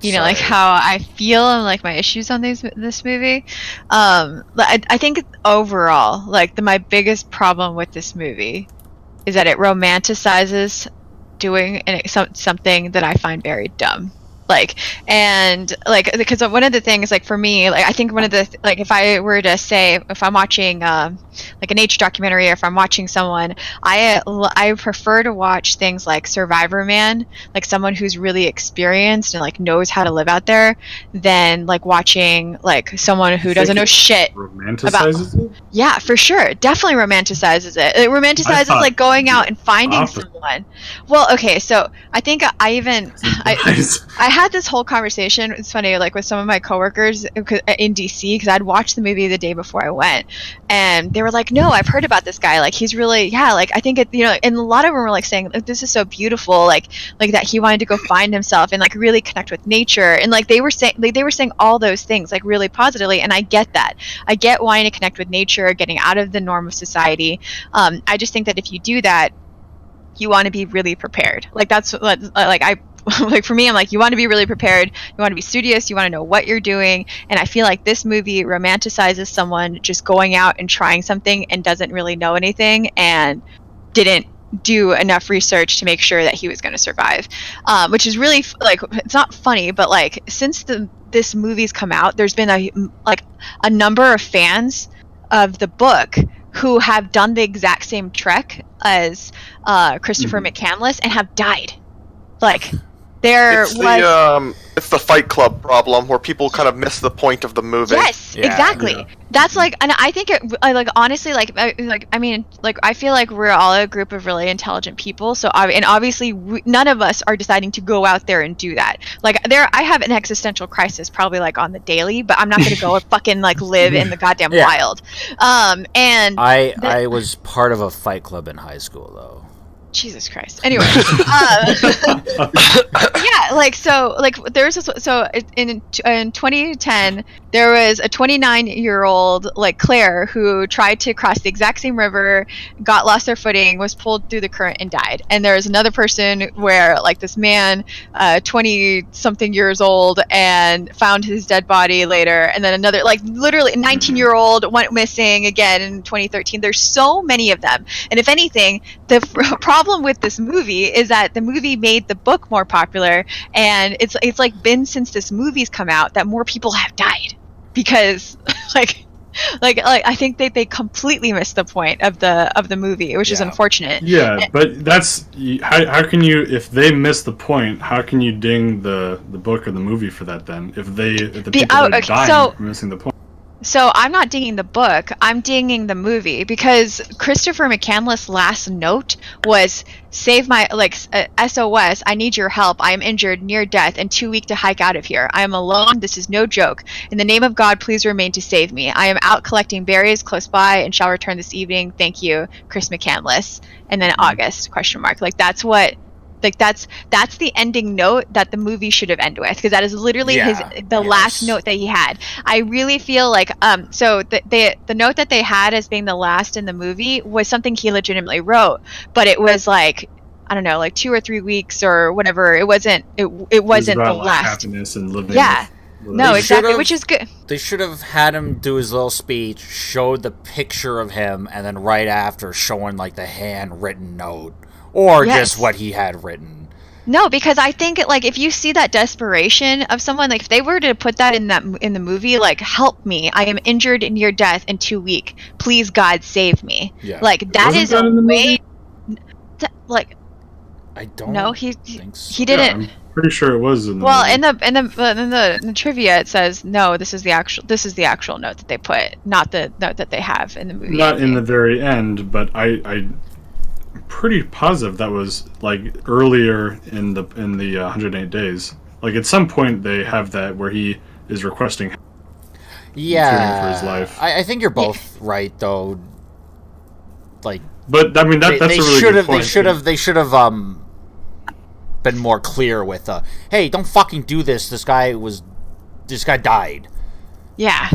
you know, like, how I feel and, like, my issues on this movie. I think overall, like, my biggest problem with this movie is that it romanticizes doing something that I find very dumb. Like, and, like, because one of the things, like, for me, like, I think one of the, like, if I were to say, if I'm watching, like, a nature documentary, or if I'm watching someone, I prefer to watch things like Survivor Man, like, someone who's really experienced and, like, knows how to live out there, than, like, watching, like, someone who doesn't know shit romanticizes it? Yeah, for sure. Definitely romanticizes it. It romanticizes, like, going out and finding someone. Well, okay, so I think I had this whole conversation. It's funny, like with some of my coworkers in DC, because I'd watched the movie the day before I went, and they were like, "No, I've heard about this guy. Like, he's really, yeah. Like, I think it, you know." And a lot of them were like saying, like, "This is so beautiful. Like that he wanted to go find himself and like really connect with nature." And like they were saying all those things like really positively. And I get that. I get wanting to connect with nature, getting out of the norm of society. I just think that if you do that, you want to be really prepared. Like that's like like for me, I'm like, you want to be really prepared. You want to be studious. You want to know what you're doing. And I feel like this movie romanticizes someone just going out and trying something and doesn't really know anything and didn't do enough research to make sure that he was going to survive, which is really like, it's not funny, but like since this movie's come out, there's been a number of fans of the book who have done the exact same trek as Christopher McCandless and have died. Like it's the Fight Club problem where people kind of miss the point of the movie. Yes, exactly. Yeah. That's like, and I think like honestly, I mean, I feel like we're all a group of really intelligent people. So and obviously none of us are deciding to go out there and do that. Like I have an existential crisis probably like on the daily, but I'm not going to go and fucking like live in the goddamn wild. And I was part of a Fight Club in high school though. Jesus Christ. Anyway, yeah, like so, like there's so in 2010 there was a 29-year-old like Claire who tried to cross the exact same river, lost their footing, was pulled through the current and died. And there was another person where like this man, 20 something years old, and found his dead body later, and then another like literally 19-year-old went missing again in 2013. There's so many of them, and if anything, the problem with this movie is that the movie made the book more popular, and it's like been since this movie's come out that more people have died because like I think they completely missed the point of the movie, which is unfortunate. Yeah, but that's how can you, if they miss the point, how can you ding the book or the movie for that then? If the people are dying for missing the point. So I'm not dinging the book, I'm dinging the movie, because Christopher McCandless' last note was, save my, SOS, I need your help, I am injured, near death, and too weak to hike out of here. I am alone, this is no joke. In the name of God, please remain to save me. I am out collecting berries close by and shall return this evening. Thank you, Chris McCandless. And then August, ? Like that's what... Like that's the ending note that the movie should have ended with, because that is literally the last note that he had. I really feel like so the note that they had as being the last in the movie was something he legitimately wrote, but it was like, I don't know, like 2 or 3 weeks or whatever. It wasn't the last. Happiness and living. Yeah. No, exactly, which is good. They should have had him do his little speech, showed the picture of him, and then right after showing like the handwritten note. Or just what he had written. No, because I think like if you see that desperation of someone, like if they were to put that in the movie, like, help me, I am injured, near death, and too weak. Please, God, save me. Yeah. Like that is a way. Like, I don't. No, he think so. He didn't. Yeah, I'm pretty sure it was in the movie. in the trivia it says no. This is the actual note that they put, not the note that they have in the movie. Not in the very end, but I'm pretty positive that was like earlier in the 108 days. Like at some point they have that where he is requesting for his life. I think you're both right though. Like, but I mean that's a really good point. They should have been more clear with hey, don't fucking do this. This guy died. Yeah.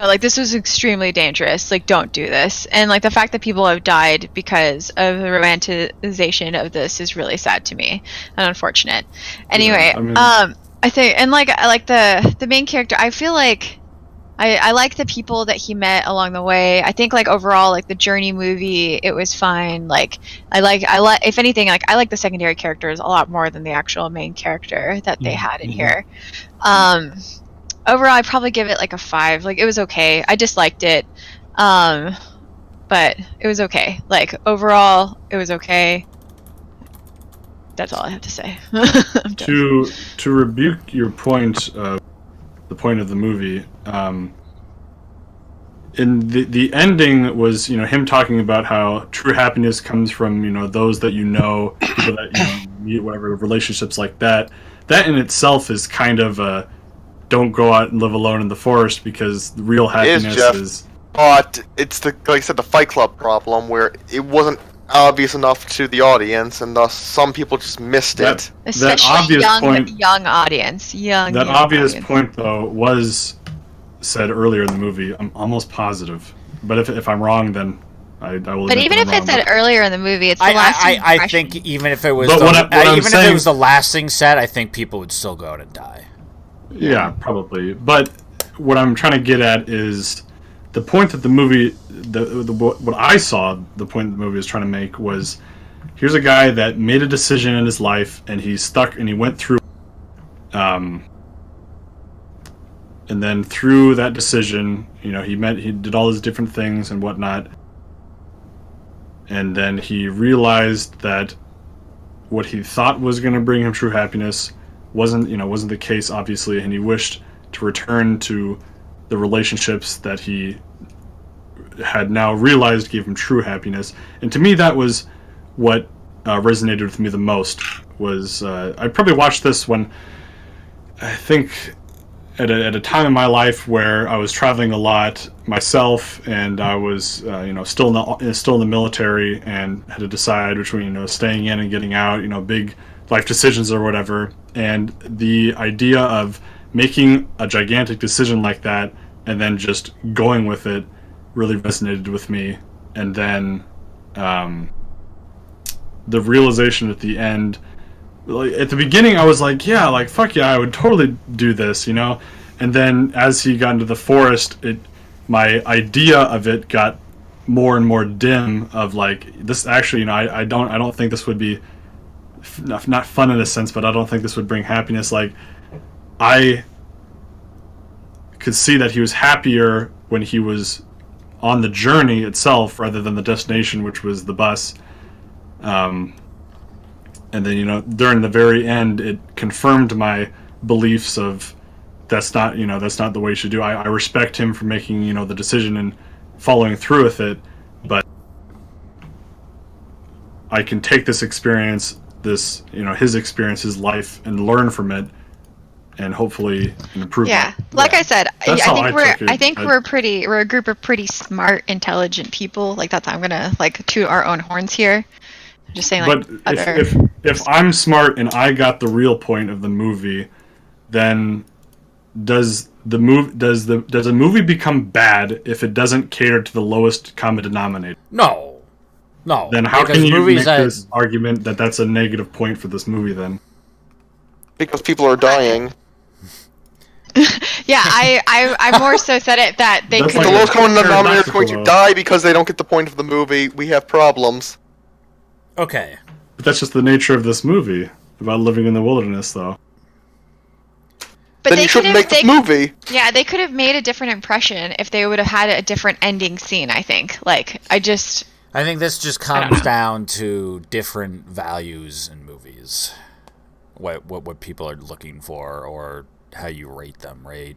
Like, this was extremely dangerous. Like, don't do this. And, like, the fact that people have died because of the romanticization of this is really sad to me and unfortunate. Anyway, I think, and, like, I like the main character. I feel like I like the people that he met along the way. I think, like, overall, like, the Journey movie, it was fine. Like, I like, if anything, like, I like the secondary characters a lot more than the actual main character that they had in here. Overall, I'd probably give it like a 5. Like, it was okay. I disliked it. But it was okay. Like, overall, it was okay. That's all I have to say. To rebuke your point, the point of the movie, in the ending was, him talking about how true happiness comes from, those that people that meet, whatever, relationships like that that in itself is kind of a don't go out and live alone in the forest, because the real happiness Jeff. is. But it's like I said, the Fight Club problem, where it wasn't obvious enough to the audience, and thus some people just missed it. Especially obvious young audience. Young obvious audience. point, though, was said earlier in the movie. I'm almost positive, but if I'm wrong, then I will. But even if it's said earlier in the movie, it's the last I think even if it was if it was the last thing said, I think people would still go out and die. Yeah, probably. But what I'm trying to get at is the point that the movie, what I saw, the point the movie was trying to make was, here's a guy that made a decision in his life, and he's stuck, and he went through, and then through that decision, he did all these different things and whatnot, and then he realized that what he thought was going to bring him true happiness wasn't the case, obviously, and he wished to return to the relationships that he had now realized gave him true happiness. And to me, that was what resonated with me the most. Was I probably watched this when, I think, at a time in my life where I was traveling a lot myself, and I was still in the military, and had to decide between staying in and getting out, big life decisions or whatever. And the idea of making a gigantic decision like that and then just going with it really resonated with me. And then the realization at the end, like at the beginning I was like, yeah, like fuck yeah, I would totally do this, and then as he got into the forest, my idea of it got more and more dim, of like, this actually, I don't think this would be not fun in a sense, but I don't think this would bring happiness. Like, I could see that he was happier when he was on the journey itself rather than the destination, which was the bus. And then, during the very end, it confirmed my beliefs of that's not the way you should do. I respect him for making, the decision and following through with it, but I can take this experience, his experience, his life, and learn from it, and hopefully improve. Yeah, like I said, I think we're a group of pretty smart, intelligent people. Like I'm gonna toot our own horns here. I'm just saying, but if I'm smart and I got the real point of the movie, then does a movie become bad if it doesn't cater to the lowest common denominator? No. Then how can you make this argument that that's a negative point for this movie then? Because people are dying. Yeah, I more so said it that they could. The lowest common denominator is going to die because they don't get the point of the movie. We have problems. Okay. But that's just the nature of this movie about living in the wilderness, though. But then you shouldn't make the movie. Yeah, they could have made a different impression if they would have had a different ending scene, I think. I think this just comes down to different values in movies. What people are looking for, or how you rate them, right?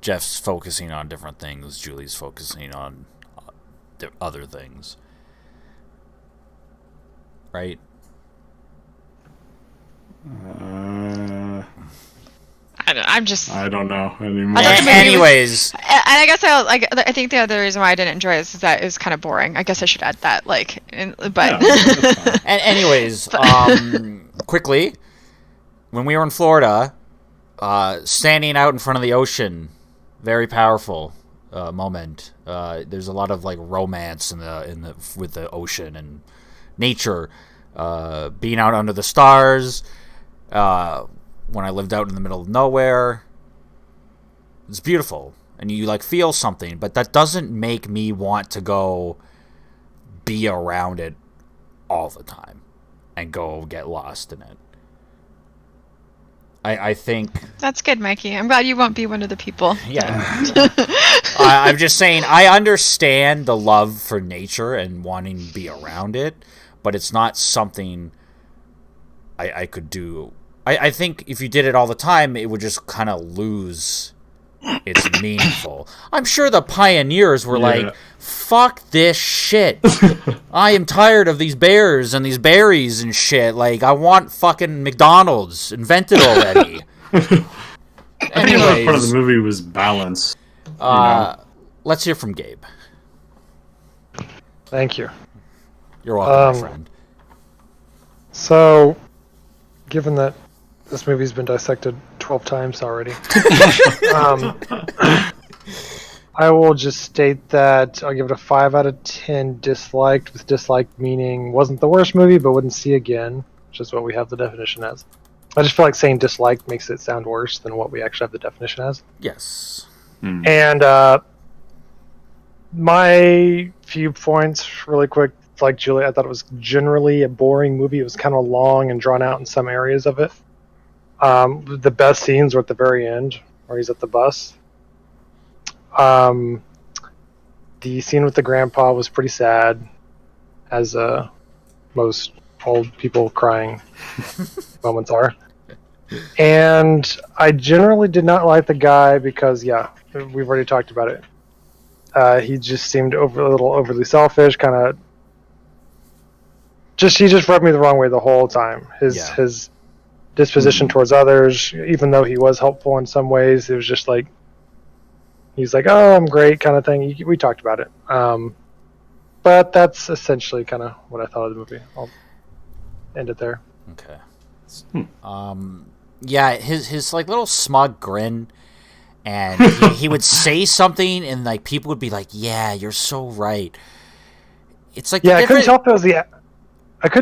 Jeff's focusing on different things. Julie's focusing on other things. Right? I don't know anymore. Anyways, and I guess I think the other reason why I didn't enjoy this is that it was kind of boring. I guess I should add that. But and anyways, quickly, when we were in Florida, standing out in front of the ocean, very powerful moment. There's a lot of romance with the ocean and nature. Being out under the stars. When I lived out in the middle of nowhere, it's beautiful, and you feel something, but that doesn't make me want to go be around it all the time and go get lost in it. I think that's good, Mikey. I'm glad you won't be one of the people. Yeah. I'm just saying, I understand the love for nature and wanting to be around it, but it's not something I could do. I think if you did it all the time, it would just kind of lose it's meaningful. I'm sure the pioneers were like, fuck this shit. I am tired of these bears and these berries and shit. Like, I want fucking McDonald's invented already. Anyways, part of the movie was balance. Let's hear from Gabe. Thank you. You're welcome, my friend. So, given that this movie's been dissected 12 times already, I will just state that I'll give it a 5 out of 10 disliked, with disliked meaning wasn't the worst movie, but wouldn't see again, which is what we have the definition as. I just feel like saying disliked makes it sound worse than what we actually have the definition as. Yes. And my few points, really quick, like Julie, I thought it was generally a boring movie. It was kind of long and drawn out in some areas of it. The best scenes were at the very end, where he's at the bus. The scene with the grandpa was pretty sad, as most old people crying moments are. And I generally did not like the guy because, we've already talked about it. He just seemed a little overly selfish, kind of. He just rubbed me the wrong way the whole time. His disposition towards others, even though he was helpful in some ways, it was just like he's like, "Oh, I'm great," kind of thing. We talked about it, but that's essentially kind of what I thought of the movie. I'll end it there. Okay. His like little smug grin, and he would say something, and like people would be like, "Yeah, you're so right." It's like I couldn't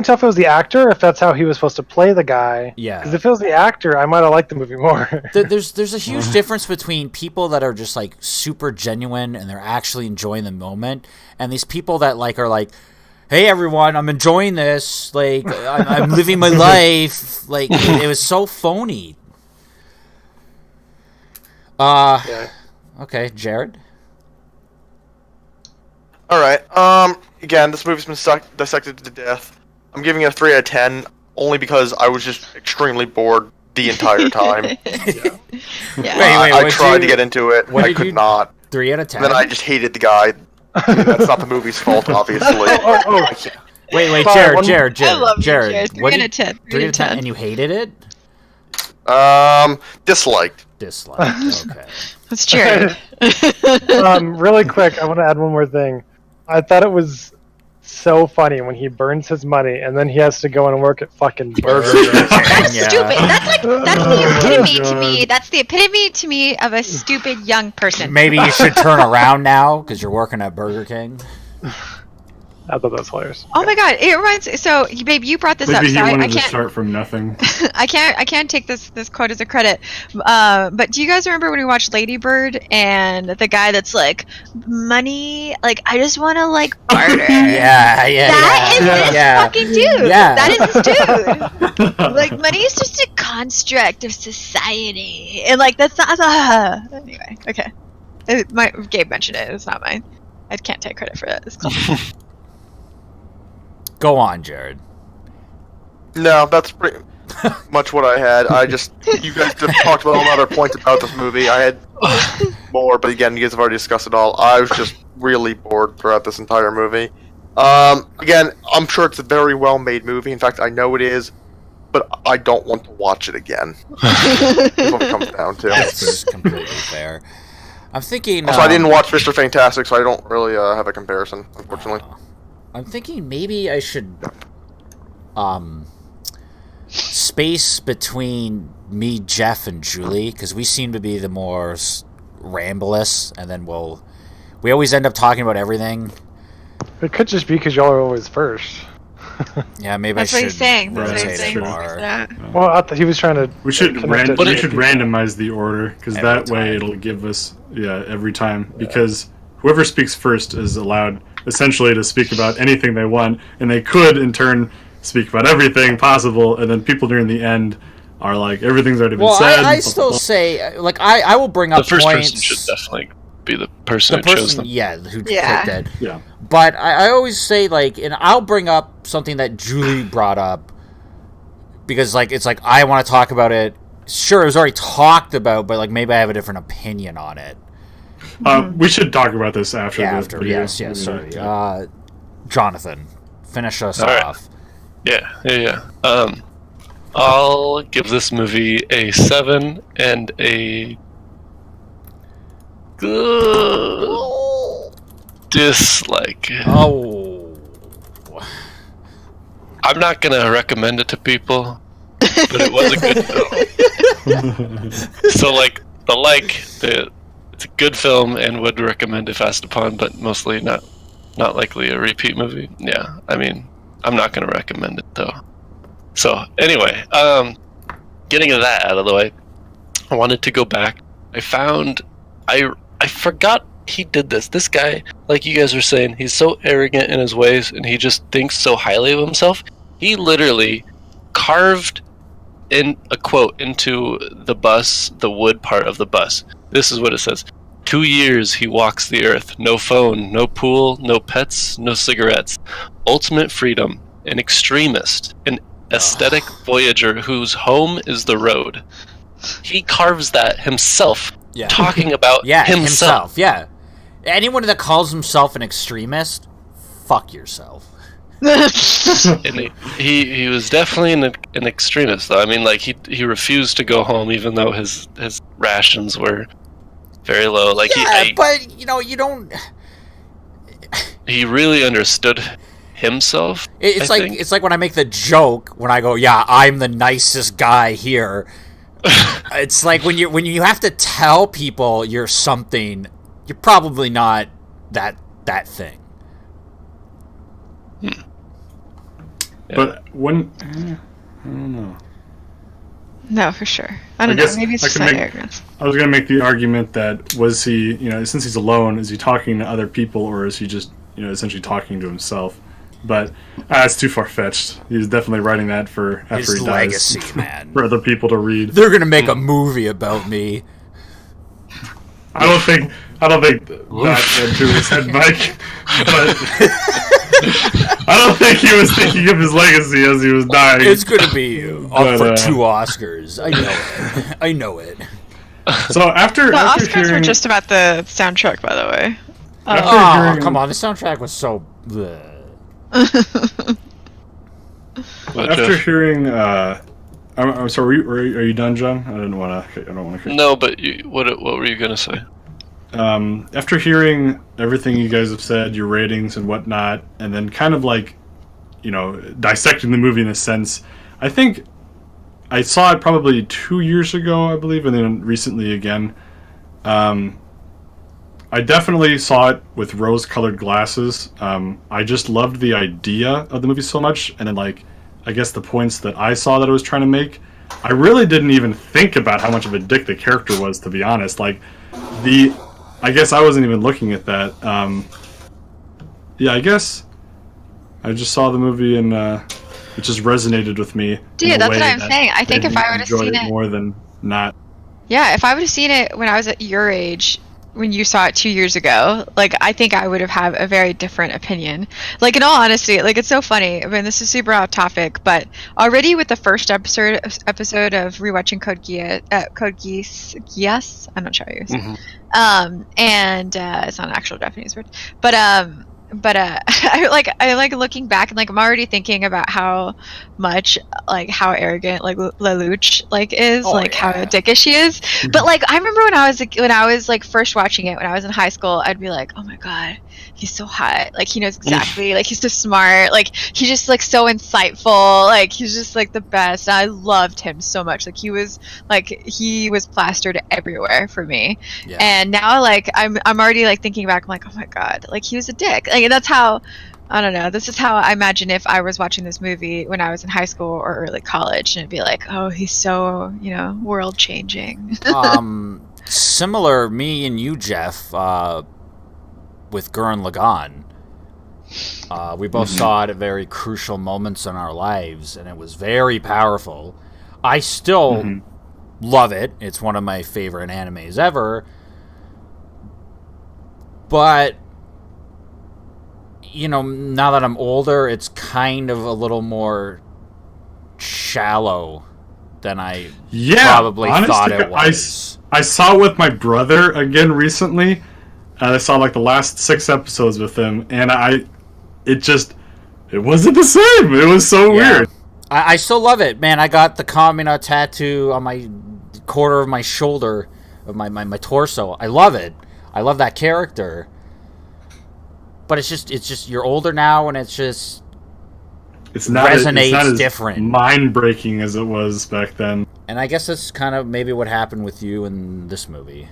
tell if it was the actor, if that's how he was supposed to play the guy. Yeah. Because if it was the actor, I might have liked the movie more. There's a huge difference between people that are just like super genuine and they're actually enjoying the moment, and these people that like are like, "Hey everyone, I'm enjoying this. Like I'm living my life." Like it was so phony. Okay, Jared. All right. Again, this movie's been dissected to death. I'm giving it a 3 out of 10 only because I was just extremely bored the entire time. I tried to get into it. I could not. 3 out of 10. And then I just hated the guy. That's not the movie's fault, obviously. Wait, Jared. I love Jared. you, 3 out of 10. 3 out of 10, and you hated it? Disliked. Okay. That's Jared. Really quick, I want to add one more thing. I thought it was so funny when he burns his money and then he has to go and work at fucking Burger King. That's stupid. That's the epitome to me. That's the epitome to me of a stupid young person. Maybe you should turn around now because you're working at Burger King. I thought that was hilarious. Oh my god, it reminds. So, babe, you brought this Maybe up. he So wanted I to can't. start from nothing. I can't take this quote as a credit. But do you guys remember when we watched Lady Bird and the guy that's like, money? Like, I just want to like barter. That is this fucking dude. Yeah. That is this dude. Like, money is just a construct of society, and like that's not. Anyway, okay. Gabe mentioned it. It's not mine. I can't take credit for that. It's cool. Go on, Jared. No, that's pretty much what I had. You guys just talked about all the other points about this movie. I had more, but again, you guys have already discussed it all. I was just really bored throughout this entire movie. Again, I'm sure it's a very well-made movie. In fact, I know it is, but I don't want to watch it again. That's what it comes down to. That's completely fair. I'm thinking... Also, I didn't watch Mr. Fantastic, so I don't really have a comparison, unfortunately. I'm thinking maybe I should space between me, Jeff, and Julie, because we seem to be the more ramblous, and then we always end up talking about everything. It could just be because y'all are always first. Yeah, maybe That's I should what he's saying. That's what he's rotate saying. more. Yeah. Well, I thought he was trying to. We should connect it. randomize the order because that way it'll give us every time because whoever speaks first is allowed essentially to speak about anything they want, and they could in turn speak about everything possible, and then people near the end are like everything's already been said. I still say like I will bring up the first points. person should definitely be the person who chose them. Who picked it. Yeah. But I always say like, and I'll bring up something that Julie brought up because like it's like I want to talk about it, sure, it was already talked about, but like maybe I have a different opinion on it. We should talk about this after. Yes, sorry. Jonathan, finish us off. Yeah. I'll give this movie a 7 and a good dislike. Oh. I'm not gonna recommend it to people, but it was a good film. So it's a good film and would recommend if asked upon, but mostly not likely a repeat movie. Yeah, I mean, I'm not gonna recommend it though. So anyway, getting that out of the way, I wanted to go back. I forgot he did this. This guy, like you guys were saying, he's so arrogant in his ways, and he just thinks so highly of himself. He literally carved in a quote into the bus, the wood part of the bus. This is what it says. 2 years he walks the earth. No phone, no pool, no pets, no cigarettes. Ultimate freedom. An extremist. An aesthetic voyager whose home is the road. He carves that himself. Yeah. Talking about himself. Yeah. Anyone that calls himself an extremist, fuck yourself. And he was definitely an extremist, though. I mean, like he refused to go home, even though his rations were very low. Like but you don't. He really understood himself. It's like when I make the joke when I go, "Yeah, I'm the nicest guy here." It's like when you have to tell people you're something, you're probably not that thing. Yeah. But when I don't know. No, for sure. I don't know. Maybe it's just my arrogance. I was going to make the argument that was he, since he's alone, is he talking to other people or is he just, essentially talking to himself? But that's too far-fetched. He's definitely writing that for after His he legacy, dies, man. for other people to read. They're going to make a movie about me. I don't think that went to his head, Mike. I don't think he was thinking of his legacy as he was dying. It's going to be up for 2 Oscars. I know it. So after The after Oscars hearing, were just about the soundtrack, by the way. Come on. The soundtrack was so... bleh. After hearing, I'm sorry. Are you done, John? I don't want to. No, but what were you gonna say? After hearing everything you guys have said, your ratings and whatnot, and then kind of like, dissecting the movie in a sense, I think I saw it probably 2 years ago, I believe, and then recently again. I definitely saw it with rose-colored glasses. I just loved the idea of the movie so much, and then I guess the points that I saw that it was trying to make, I really didn't even think about how much of a dick the character was, to be honest. I guess I wasn't even looking at that. I guess I just saw the movie and it just resonated with me. Dude, that's what I'm saying. I think if I would have seen it more than not. Yeah, if I would have seen it when I was at your age, when you saw it 2 years ago, I think I would have had a very different opinion. In all honesty, it's so funny. I mean, this is super off topic, but already with the first episode of rewatching Code Geass, yes, I'm not sure how you say it. And it's not an actual Japanese word, but I like looking back and I'm already thinking about how much how arrogant Lelouch is, how dickish she is. But I remember when I was first watching it when I was in high school, I'd be like, oh my god, he's so hot, he knows exactly, he's so smart, he's just so insightful, he's just the best. And I loved him so much. He was plastered everywhere for me. Yeah. And now I'm already thinking back, I'm like, oh my god, he was a dick. And that's how, I don't know, this is how I imagine if I was watching this movie when I was in high school or early college, and it'd be like, oh, he's so, world changing. Similar, me and you, Jeff, with Gurren Lagann. We both saw it at very crucial moments in our lives, and it was very powerful. I still love it. It's one of my favorite animes ever. But now that I'm older, it's kind of a little more shallow than I Yeah, probably honestly, thought it was. I saw it with my brother again recently, and I saw like the last 6 episodes with him, and it wasn't the same. It was so weird. I still love it, man. I got the Kamina tattoo on my quarter of my shoulder, of my torso. I love it. I love that character. But it's just you're older now, and it's not resonates as different, mind-breaking as it was back then. And I guess that's kind of maybe what happened with you in this movie.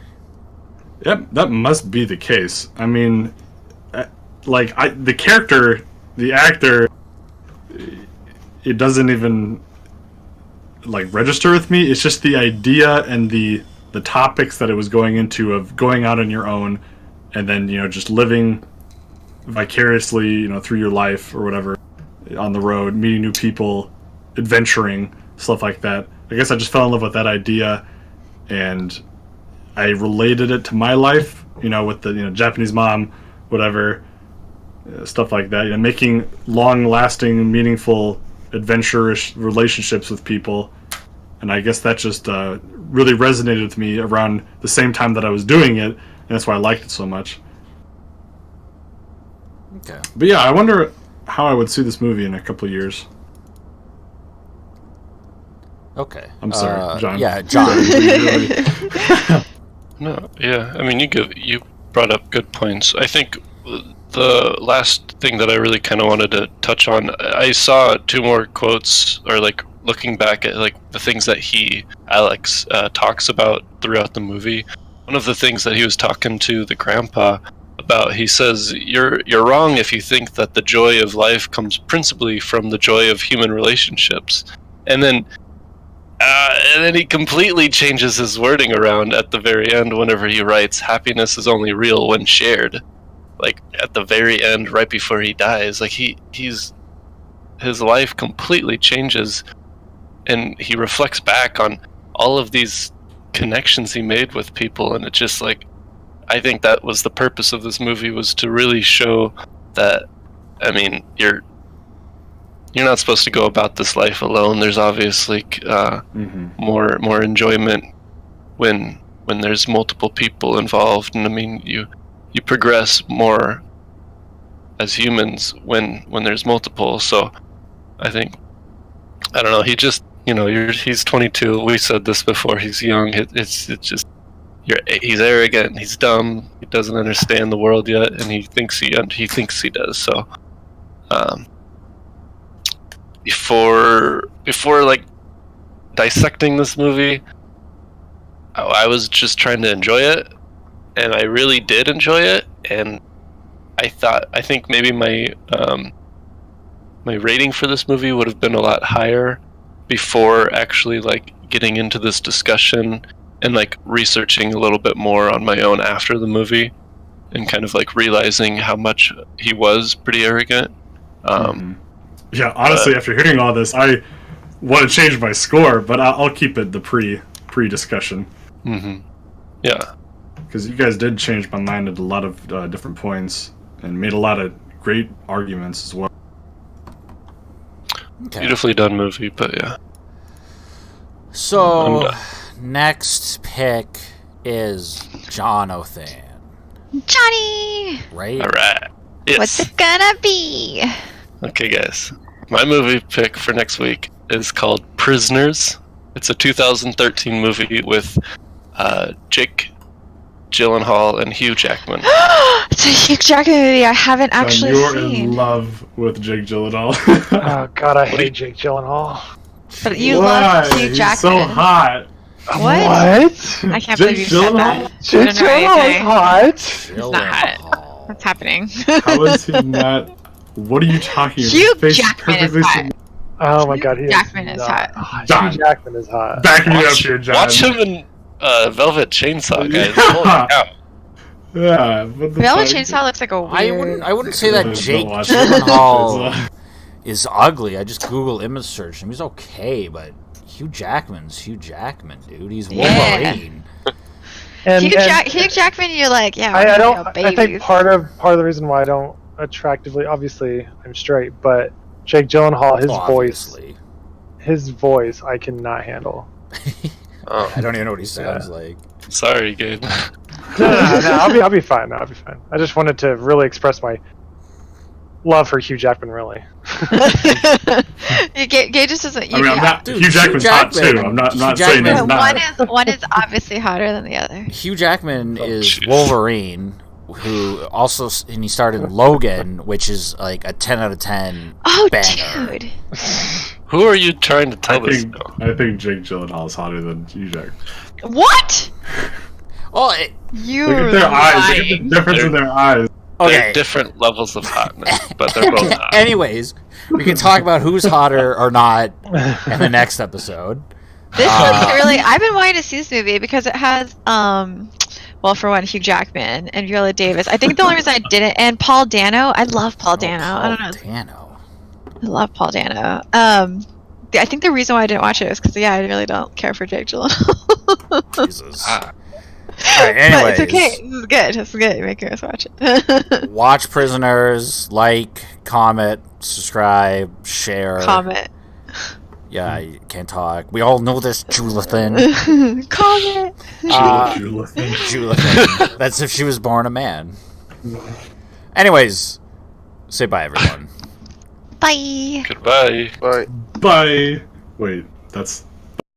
Yep, that must be the case. I mean, the character, the actor, it doesn't even like register with me. It's just the idea and the topics that it was going into of going out on your own, and then just living vicariously through your life or whatever, on the road, meeting new people, adventuring, stuff like that. I guess I just fell in love with that idea, and I related it to my life, with the Japanese mom, whatever, stuff like that. Making long-lasting, meaningful, adventurous relationships with people, and I guess that just really resonated with me around the same time that I was doing it, and that's why I liked it so much. Okay. But yeah, I wonder how I would see this movie in a couple of years. Okay. I'm sorry, John. Yeah, John. No, yeah. I mean, you brought up good points. I think the last thing that I really kind of wanted to touch on, I saw 2 more quotes, or like looking back at like the things that Alex talks about throughout the movie. One of the things that he was talking to the grandpa about, he says, you're wrong if you think that the joy of life comes principally from the joy of human relationships. And then he completely changes his wording around at the very end whenever he writes, happiness is only real when shared. Like, at the very end, right before he dies, like his life completely changes, and he reflects back on all of these connections he made with people, and it's just like, I think that was the purpose of this movie, was to really show that, I mean, you're not supposed to go about this life alone. There's obviously more enjoyment when there's multiple people involved, and I mean, you progress more as humans when there's multiple. So I think, I don't know, he just, he's 22. We said this before. He's young. It's just, he's arrogant. He's dumb. He doesn't understand the world yet, and he thinks he does. So, before like dissecting this movie, I was just trying to enjoy it, and I really did enjoy it. And I think maybe my rating for this movie would have been a lot higher before actually like getting into this discussion and like researching a little bit more on my own after the movie, and kind of like realizing how much he was pretty arrogant. Yeah, honestly, after hearing all this, I want to change my score, but I'll keep it the pre-discussion. Yeah, because you guys did change my mind at a lot of different points and made a lot of great arguments as well. Okay. Beautifully done movie, but yeah. So, next pick is Jonathan. Johnny! Right? Alright. Yes. What's it gonna be? Okay, guys. My movie pick for next week is called Prisoners. It's a 2013 movie with Jake Gyllenhaal and Hugh Jackman. It's a Hugh Jackman movie I haven't actually you're seen. in love with Jake Gyllenhaal. Oh god, I hate Jake Gyllenhaal. But you Why? love Hugh Jackman. He's so hot. What? What? I can't Jake believe you said that. Jake I don't know Gyllenhaal is anything. hot. It's not hot. What's happening? How is he not? What are you talking about? Hugh His face Jackman is perfectly hot. Oh my god, Jackman is hot. John. Hugh Jackman is hot. Back me up here, John. Watch him in Velvet Chainsaw, guys. Yeah. Holy cow. Yeah. What the Velvet fuck? Chainsaw looks like a weird. I wouldn't say that Don't Jake watch it. Gyllenhaal is ugly. I just Google image searched him. He's okay, but Hugh Jackman's Hugh Jackman, dude. He's Yeah. Wolverine. And, Hugh Jackman, you're like, yeah. I don't. you know, I think babies. part of the reason why I don't attractively, obviously I'm straight, but Jake Gyllenhaal, his voice, Obviously. his voice I cannot handle. Oh, I don't even know what he sounds like. sorry, Gabe. No, I'll be fine. I'll be fine. I just wanted to really express my love for Hugh Jackman. Really. Gay just doesn't. I mean, I'm not. Dude, Hugh Jackman's hot Jackman- too. I'm not Hugh saying Jackman- he's not. one is obviously hotter than the other. Hugh Jackman is jeez. Wolverine, who also and he starred in Logan, which is like a 10 out of 10 Oh, banger. dude. Who are you trying to I tell this think to? I think Jake Gyllenhaal is hotter than Hugh Jackman. What? Oh, You Look at their eyes. Look at the lying. difference in their eyes. They're okay. different levels of hotness, but they're both hot. Anyways, we can talk about who's hotter or not in the next episode. This looks really. I've been wanting to see this movie because it has, well, for one, Hugh Jackman and Viola Davis. I think the only reason I didn't, and Paul Dano. I love Paul Dano. I don't know. Dano. I love Paul Dano. I think the reason why I didn't watch it is because I really don't care for Jake Gyllenhaal. Jesus. Ah, All right, anyways, But it's okay. This is good. This is good. You're making us watch it. watch Prisoners, like, comment, subscribe, share. Comment. Yeah, you can't talk. We all know this, Julathan. Comment. Julathan. That's if she was born a man. Anyways, say bye, everyone. Bye. goodbye. But Bye. Wait, that's